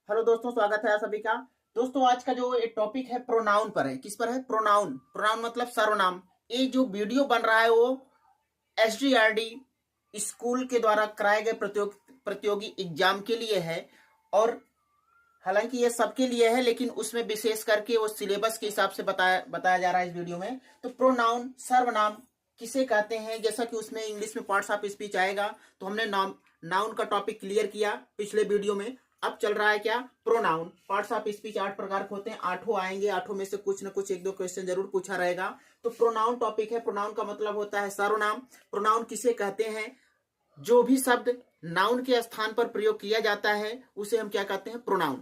Hello दोस्तों, स्वागत है आप सभी का। दोस्तों, आज का जो एक टॉपिक है प्रोनाउन पर है। किस पर है? प्रोनाउन। प्रोनाउन मतलब सर्वनाम। ये जो वीडियो बन रहा है वो एसडीआरडी स्कूल के द्वारा कराए गए प्रतियोगी एग्जाम के लिए है। और हालांकि ये सबके लिए है, लेकिन उसमें विशेष करके वो सिलेबस के हिसाब से बताया जा रहा है इस वीडियो में। तो प्रोनाउन सर्वनाम किसे कहते हैं, जैसा कि उसमें इंग्लिश में पार्ट्स ऑफ स्पीच आएगा। तो हमने नाउन का टॉपिक क्लियर किया पिछले वीडियो में। अब चल रहा है क्या? प्रोनाउन। पार्ट्स ऑफ स्पीच 8 प्रकार के होते हैं, 8 आएंगे। 8 में से कुछ न कुछ 1-2 क्वेश्चन जरूर पूछा रहेगा। तो प्रोनाउन टॉपिक है। प्रोनाउन का मतलब होता है सर्वनाम। प्रोनाउन किसे कहते हैं? जो भी शब्द नाउन के स्थान पर प्रयोग किया जाता है उसे हम क्या कहते हैं? प्रोनाउन।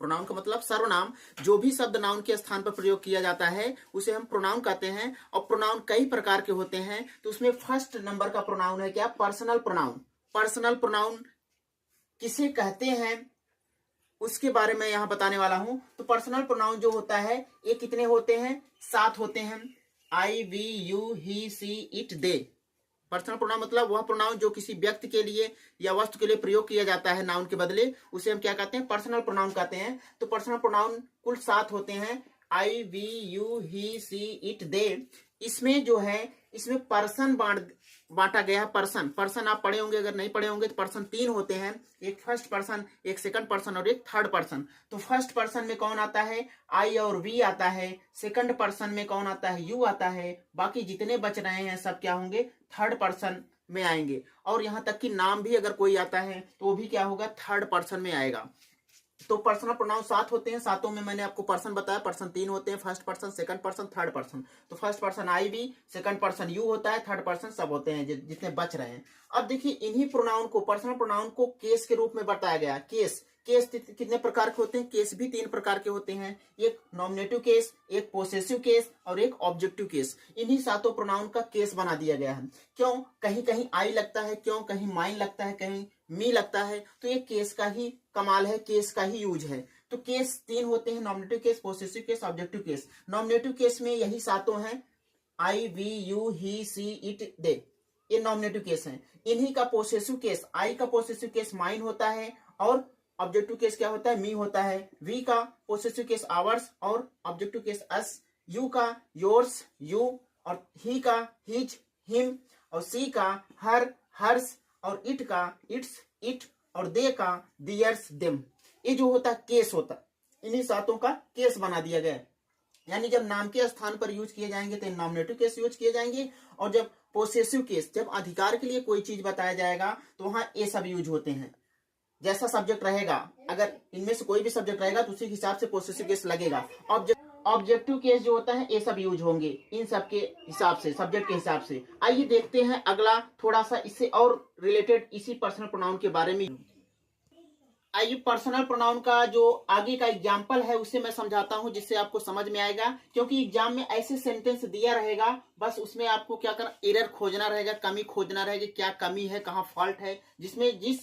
प्रोनाउन का मतलब सर्वनाम। जो भी शब्द नाउन के स्थान पर प्रयोग किया जाता है उसे हम प्रोनाउन कहते हैं। और प्रोनाउन कई प्रकार के होते हैं। तो उसमें फर्स्ट नंबर का प्रोनाउन है क्या? Personal pronoun. पर्सनल प्रोनाउन किसे कहते हैं उसके बारे में यहां बताने वाला हूं। तो पर्सनल प्रोनाउन जो होता है ये कितने होते हैं? 7 होते हैं। I, we, you, he, she, it, they. Personal pronoun मतलब वह प्रोनाउन जो किसी व्यक्ति के लिए या वस्तु के लिए प्रयोग किया जाता है नाउन के बदले, उसे हम क्या कहते हैं? पर्सनल प्रोनाउन कहते हैं। तो पर्सनल प्रोनाउन कुल 7 होते हैं। I, we, you, he, she, it, they. इसमें जो है, इसमें पर्सन बांटा गया है। पर्सन आप पढ़े होंगे, अगर नहीं पढ़े होंगे तो पर्सन 3 होते हैं। एक फर्स्ट पर्सन, एक सेकंड पर्सन और एक थर्ड पर्सन। तो फर्स्ट पर्सन में कौन आता है? आई और वी आता है। सेकंड पर्सन में कौन आता है? यू आता है। बाकी जितने बच रहे हैं सब क्या होंगे? थर्ड पर्सन में आएंगे। और यहां तक कि नाम भी अगर कोई आता है तो वो भी क्या होगा? थर्ड पर्सन में आएगा। तो पर्सनल प्रोनाउन 7 होते हैं। 7 में मैंने आपको पर्सन बताया। पर्सन 3 होते हैं, first person, second person, third person. तो फर्स्ट पर्सन आई, भी, सेकंड पर्सन यू होता है, थर्ड पर्सन सब होते हैं जितने बच रहे हैं। अब देखिए, इन्हीं प्रोनाउन को, पर्सनल प्रोनाउन को केस के रूप में बताया गया। केस कितने प्रकार के होते हैं? केस भी 3 प्रकार के होते हैं। एक नॉमिनेटिव केस, एक पोसेसिव केस और एक ऑब्जेक्टिव केस। इन्हीं 7 प्रोनाउन का केस बना दिया गया है। क्यों? कहीं कहीं आई लगता है, क्यों कहीं माइन लगता है, कहीं मी लगता है। तो ये केस का ही कमाल है, केस का ही यूज है। तो केस 3 होते हैं, nominative case, possessive case, objective case. Nominative case में यही 7 हैं। I, we, you, he, she, it, they. ये नॉमिनेटिव केस हैं। इन्हीं का पोसेसिव केस, आई का पोसेसिव केस माइन होता है और ऑब्जेक्टिव केस क्या होता है? मी होता है। वी का पोसेसिव केस आवर्स और ऑब्जेक्टिव केस अस। यू का योर्स, यू। और ही का हिज, हिम। और सी का हर, हर्स। और इट का इट्स, इट। और दे का दियर्स, देम। ये जो होता है केस होता है। इन्हीं 7 का केस बना दिया गया है। यानी जब नाम के स्थान पर यूज किए जाएंगे तो नॉमिनेटिव केस यूज किए जाएंगे। और जब पोसेसिव केस, जब अधिकार के लिए कोई चीज बताया जाएगा तो वहां ये सब यूज होते हैं। जैसा सब्जेक्ट रहेगा, अगर इनमें से कोई भी सब्जेक्ट रहेगा तो उसी हिसाब से पोसेसिव केस लगेगा। ऑब्जेक्टिव केस जो होता है ये सब यूज होंगे इन सब के हिसाब से, सब्जेक्ट के हिसाब से। आइए देखते हैं अगला, थोड़ा सा इससे और रिलेटेड इसी पर्सनल प्रोनाउन के बारे में। आइए पर्सनल प्रोनाउन का जो आगे का एग्जाम्पल है उसे मैं समझाता हूं, जिससे आपको समझ में आएगा। क्योंकि एग्जाम में ऐसे सेंटेंस दिया रहेगा, बस उसमें आपको क्या करना? एरर खोजना रहेगा, कमी खोजना रहेगा, क्या कमी है, कहाँ फॉल्ट है। जिसमें जिस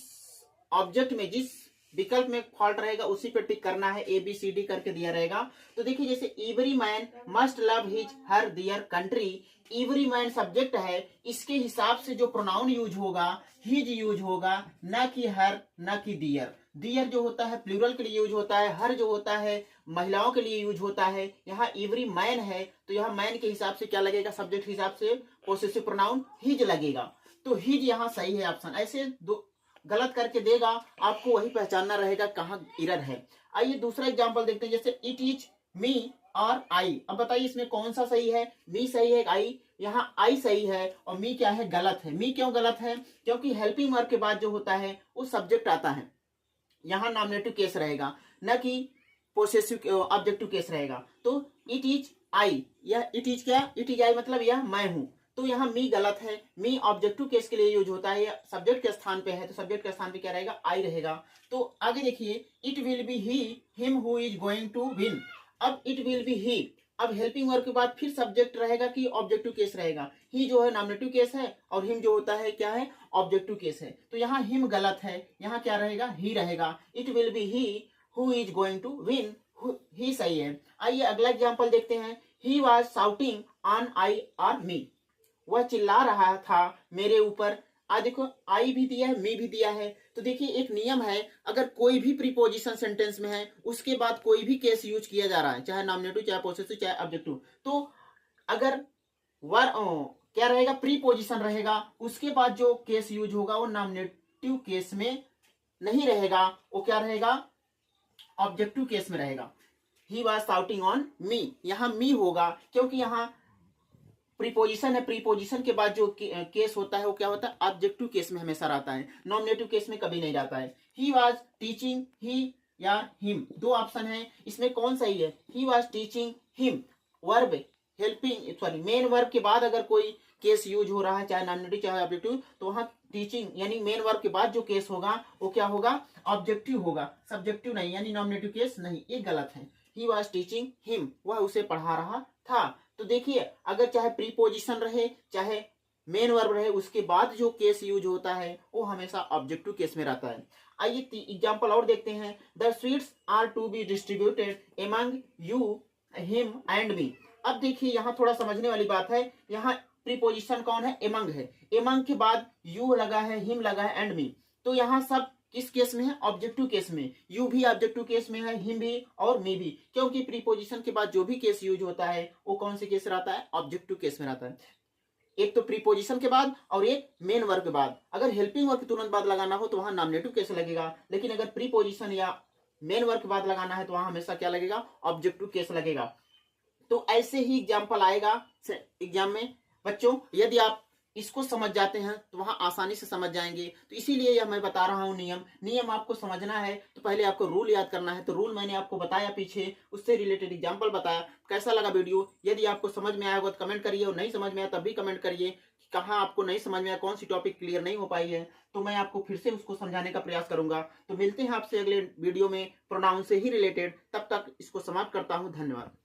ऑब्जेक्ट में, जिस विकल्प में फॉल्ट रहेगा उसी पे टिक करना है। ABCD करके दिया रहेगा। तो देखिए, जैसे every man must love his her dear country. Every man subject है, इसके हिसाब से जो प्रोनाउन यूज होगा, हिज यूज होगा, न कि हर, न कि डियर। डियर जो होता है प्लूरल के लिए यूज होता है, हर जो होता है महिलाओं के लिए यूज होता है। यहाँ एवरी मैन है तो यहाँ मैन के हिसाब से क्या लगेगा? सब्जेक्ट के हिसाब से पोसेसिव प्रोनाउन हिज लगेगा। तो हिज यहाँ सही है ऑप्शन। ऐसे दो गलत करके देगा, आपको वही पहचानना रहेगा कहाँ एरर है। आइए दूसरा एग्जांपल देखते हैं। जैसे इट इज मी और आई। अब बताइए इसमें कौन सा सही है? मी सही है, आई? यहाँ आई सही है और मी क्या है? गलत है। मी क्यों गलत है? क्योंकि हेल्पिंग वर्ब के बाद जो होता है वो सब्जेक्ट आता है। यहाँ नॉमिनेटिव केस रहेगा, न कि पोसेसिव ऑब्जेक्टिव केस रहेगा। तो इट इज आई, यह इट इज क्या? इट इज आई मतलब यह मैं हूं। तो यहाँ मी गलत है। मी ऑब्जेक्टिव केस के लिए यूज होता है, सब्जेक्ट के स्थान पे है, तो सब्जेक्ट के स्थान पे क्या रहेगा? आई रहेगा। तो आगे देखिए, it will be he him who is going to win. अब इट विल बी ही, अब हेल्पिंग वर्ब के बाद फिर सब्जेक्ट रहेगा कि ऑब्जेक्टिव केस रहेगा? ही जो है नॉमिनेटिव केस है और हिम जो होता है क्या है? ऑब्जेक्टिव केस है। तो यहाँ हिम गलत है, यहाँ क्या रहेगा? ही रहेगा। It will be he who is going to win, he सही है। आइए अगला एग्जाम्पल देखते हैं। He was shouting on I और मी। वह चिल्ला रहा था मेरे ऊपर आज देखो आई भी दिया है, मी भी दिया है। तो देखिए एक नियम है, अगर कोई भी प्रीपोजिशन सेंटेंस में है उसके बाद कोई भी केस यूज किया जा रहा है, चाहे नॉमिनेटिव, चाहे पोसेसिव, चाहे ऑब्जेक्टिव, तो अगर वर क्या रहेगा, प्रीपोजिशन रहेगा, उसके बाद जो केस यूज होगा वो नॉमिनेटिव केस में नहीं रहेगा, वो क्या रहेगा, ऑब्जेक्टिव केस में रहेगा। ही वॉज शाउटिंग ऑन मी, यहां मी होगा क्योंकि यहां प्रीपोजिशन है, प्रीपोजिशन के बाद जो केस होता है वो क्या होता है, ऑब्जेक्टिव केस में हमेशा रहता है, नॉमिनेटिव केस में कभी नहीं रहता है। ही वॉज टीचिंग, ही या हिम, दो ऑप्शन है, इसमें कौन सही है, he was teaching him, verb helping sorry main verb के बाद अगर कोई केस यूज हो रहा है, चाहे नॉमिनेटिव चाहे ऑब्जेक्टिव, तो वहां टीचिंग यानी मेन वर्ब के बाद जो केस होगा वो क्या होगा, ऑब्जेक्टिव होगा, सब्जेक्टिव नहीं, यानी नॉमिनेटिव केस नहीं, ये गलत है। ही वॉज टीचिंग हिम, वह उसे पढ़ा रहा था। तो देखिए अगर चाहे प्रीपोजिशन रहे चाहे मेन वर्ब रहे, उसके बाद जो केस यूज होता है वो हमेशा ऑब्जेक्टिव केस में रहता है। आइए एग्जांपल और देखते हैं। The sweets are to be distributed among you, him and me. अब देखिए यहाँ थोड़ा समझने वाली बात है, यहाँ प्रीपोजिशन कौन है, एमंग है, एमंग के बाद यू लगा है, हिम लगा है, एंड मी। तो यहाँ सब किस केस में है, ऑब्जेक्टिव केस में, यू भी ऑब्जेक्टिव केस में है, हिम भी और मी भी, क्योंकि प्रीपोजिशन के बाद जो भी केस यूज होता है वो कौन से केस रहता है, ऑब्जेक्टिव केस में रहता है। एक तो प्रीपोजिशन के बाद और एक मेन वर्ब के बाद। अगर हेल्पिंग वर्ब के तुरंत बाद लगाना हो तो वहां नॉमिनेटिव केस लगेगा, लेकिन अगर प्रीपोजिशन या मेन वर्ब के बाद लगाना है तो वहां हमेशा क्या लगेगा, ऑब्जेक्टिव केस लगेगा। तो ऐसे ही एग्जाम्पल आएगा एग्जाम में बच्चों, यदि आप इसको समझ जाते हैं तो वहां आसानी से समझ जाएंगे। तो इसीलिए यह मैं बता रहा हूं नियम आपको समझना है तो पहले आपको रूल याद करना है। तो रूल मैंने आपको बताया पीछे, उससे रिलेटेड एग्जांपल बताया। कैसा लगा वीडियो, यदि आपको समझ में आया होगा तो कमेंट करिए, और नहीं समझ में आया तब भी कमेंट करिए कि कहाँ आपको नहीं समझ में आया, कौन सी टॉपिक क्लियर नहीं हो पाई है, तो मैं आपको फिर से उसको समझाने का प्रयास करूंगा। तो मिलते हैं आपसे अगले वीडियो में प्रोनाउन से ही रिलेटेड, तब तक इसको समाप्त करता हूँ। धन्यवाद।